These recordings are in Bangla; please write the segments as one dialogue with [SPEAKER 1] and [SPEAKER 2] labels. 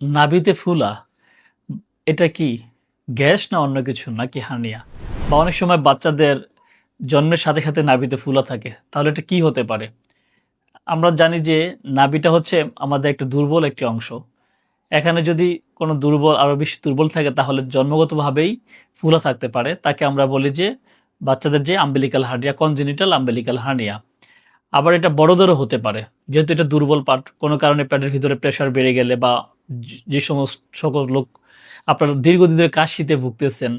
[SPEAKER 1] নাভিতে ফুলা এটা কি গ্যাস না অন্য কিছু নাকি হার্নিয়া? বা অনেক সময় বাচ্চাদের জন্মের সাথে সাথে নাভিতে ফুলা থাকে, তাহলে এটা কি হতে পারে? আমরা জানি যে নাভিটা হচ্ছে আমাদের একটা দুর্বল একটি অংশ। এখানে যদি কোনো আরো বেশি দুর্বল থাকে তাহলে জন্মগতভাবেই ফুলা থাকতে পারে। তাকে আমরা বলি যে বাচ্চাদের যে umbilical hernia, congenital umbilical hernia. আবার এটা বড়দেরও হতে পারে, যেহেতু এটা দুর্বল পার্ট, কোনো কারণে পেটের ভিতরে প্রেশার বেড়ে গেলে বা যে সমস্ত সকল লোক আপনারা দীর্ঘদিন ধরে কাশিতে ভুগতেছেন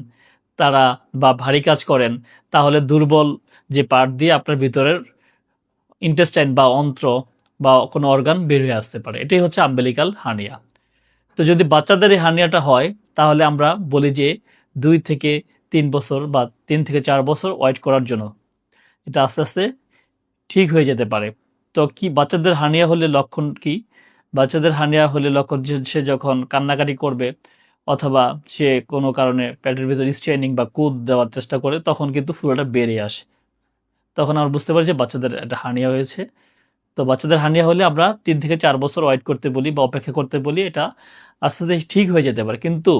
[SPEAKER 1] তারা, বা ভারী কাজ করেন, তাহলে দুর্বল যে পার্ট দিয়ে আপনার ভিতরের ইন্টেস্টাইন বা অন্ত্র বা কোনো অর্গান বের হয়ে আসতে পারে, এটাই হচ্ছে আম্বিলিকাল হার্নিয়া। তো যদি বাচ্চাদের এই হার্নিয়াটা হয় তাহলে আমরা বলি যে 2 থেকে 3 বছর বা 3 থেকে 4 বছর ওয়েট করার জন্য। এটা আস্তে আস্তে ঠিক হয়ে যেতে পারে। তো কি বাচ্চাদের হার্নিয়া হলে লক্ষণ কি? বাচ্চাদের হার্নিয়া হলে লক্ষণ যে সে যখন কান্নাকাটি করবে অথবা সে কোনো কারণে পেটের ভিতরে স্ট্রেনিং বা কুদ দেওয়ার চেষ্টা করে, তখন কিন্তু ফুলাটা বেরিয়ে আসে। তখন আমরা বুঝতে পারি যে বাচ্চাদের একটা হার্নিয়া হয়েছে। তো বাচ্চাদের হার্নিয়া হলে আমরা 3 থেকে 4 বছর ওয়েট করতে বলি বা অপেক্ষা করতে বলি। এটা আস্তে আস্তে ঠিক হয়ে যেতে পারে। কিন্তু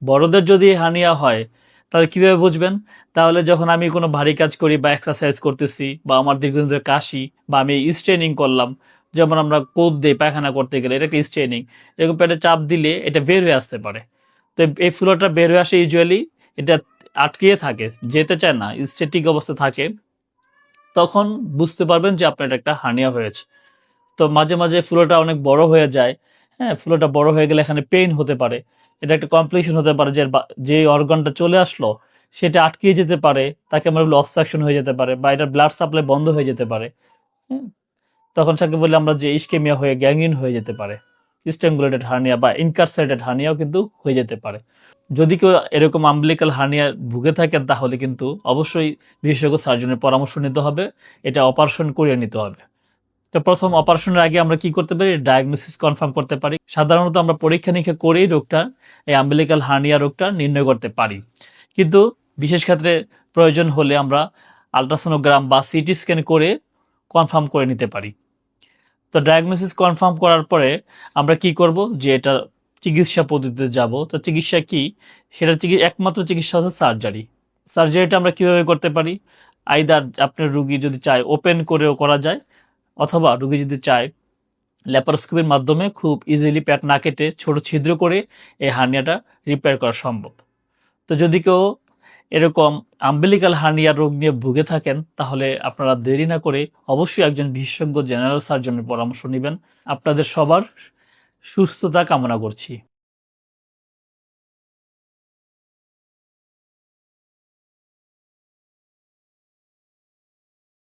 [SPEAKER 1] বড়দের যদি হার্নিয়া হয় তাহলে কিভাবে বুঝবেন? তাহলে যখন আমি কোনো ভারী কাজ করি বা এক্সারসাইজ করতেছি বা আমার দীর্ঘদিন ধরে কাশি বা আমি স্ট্রেনিং করলাম, যেমন আমরা কোদ দিই পায়খানা করতে গেলে, এটা একটা স্ট্রেনিং। এরকম পেটে চাপ দিলে এটা বের হয়ে আসতে পারে। তো এই ফ্লোটা বের হয়ে আসে ইউজুয়ালি, এটা আটকিয়ে থাকে, যেতে চায় না, স্ট্যাটিক অবস্থা থাকে। তখন বুঝতে পারবেন যে আপনার এটা একটা হার্নিয়া হয়েছে। তো মাঝে মাঝে ফ্লোটা অনেক বড় হয়ে যায়। হ্যাঁ, ফ্লোটা বড় হয়ে গেলে এখানে পেইন হতে পারে। এটা একটা কমপ্লিকেশন হতে পারে যে যে অর্গানটা চলে আসলো সেটা আটকিয়ে যেতে পারে, তাকে আমরা বলি অবস্ট্রাকশন হয়ে যেতে পারে, বা এটা ব্লাড সাপ্লাই বন্ধ হয়ে যেতে পারে। হ্যাঁ, তখন তাকে বলি আমরা যে ইস্কেমিয়া হয়ে গ্যাংগ্রিন হয়ে যেতে পারে। স্ট্যাঙ্গুলেটেড হার্নিয়া বা ইনকারসারেটেড হার্নিয়াও কিন্তু হয়ে যেতে পারে। যদি কেউ এরকম আম্বিলিকাল হার্নিয়া ভুগে থাকেন তাহলে কিন্তু অবশ্যই বিশেষজ্ঞ সার্জনের পরামর্শ নিতে হবে, এটা অপারেশন করিয়ে নিতে হবে। তো প্রথম অপারেশনের আগে আমরা কি করতে পারি? ডায়াগনোসিস কনফার্ম করতে পারি। সাধারণত আমরা পরীক্ষা নিরীক্ষা করেই রোগটা, এই আম্বিলিকাল হার্নিয়া রোগটা নির্ণয় করতে পারি। কিন্তু বিশেষ ক্ষেত্রে প্রয়োজন হলে আমরা আল্ট্রাসোনোগ্রাম বা সিটি স্ক্যান করে কনফার্ম করে নিতে পারি। তো ডায়াগনোসিস কনফার্ম করার পরে আমরা কি করব, যে এটা চিকিৎসা পদ্ধতিতে যাব। তো চিকিৎসা কি? সেটা একমাত্র চিকিৎসা হচ্ছে সার্জারি। সার্জারিটা আমরা কিভাবে করতে পারি? আইদার আপনার রুগী যদি চায় ওপেন করেও করা যায়, অথবা রুগী যদি চায় ল্যাপারোস্কোপির মাধ্যমে খুব ইজিলি পেট না কেটে ছোট ছিদ্র করে এই হার্নিয়াটা রিপেয়ার করা সম্ভব। তো যদি কেউ এরকম আম্বিলিকাল হার্নিয়া রোগ নিয়ে ভুগে থাকেন তাহলে আপনারা দেরি না করে অবশ্যই একজন বিশেষজ্ঞ জেনারেল সার্জনের পরামর্শ নেবেন। আপনাদের সবার সুস্থতা কামনা করছি।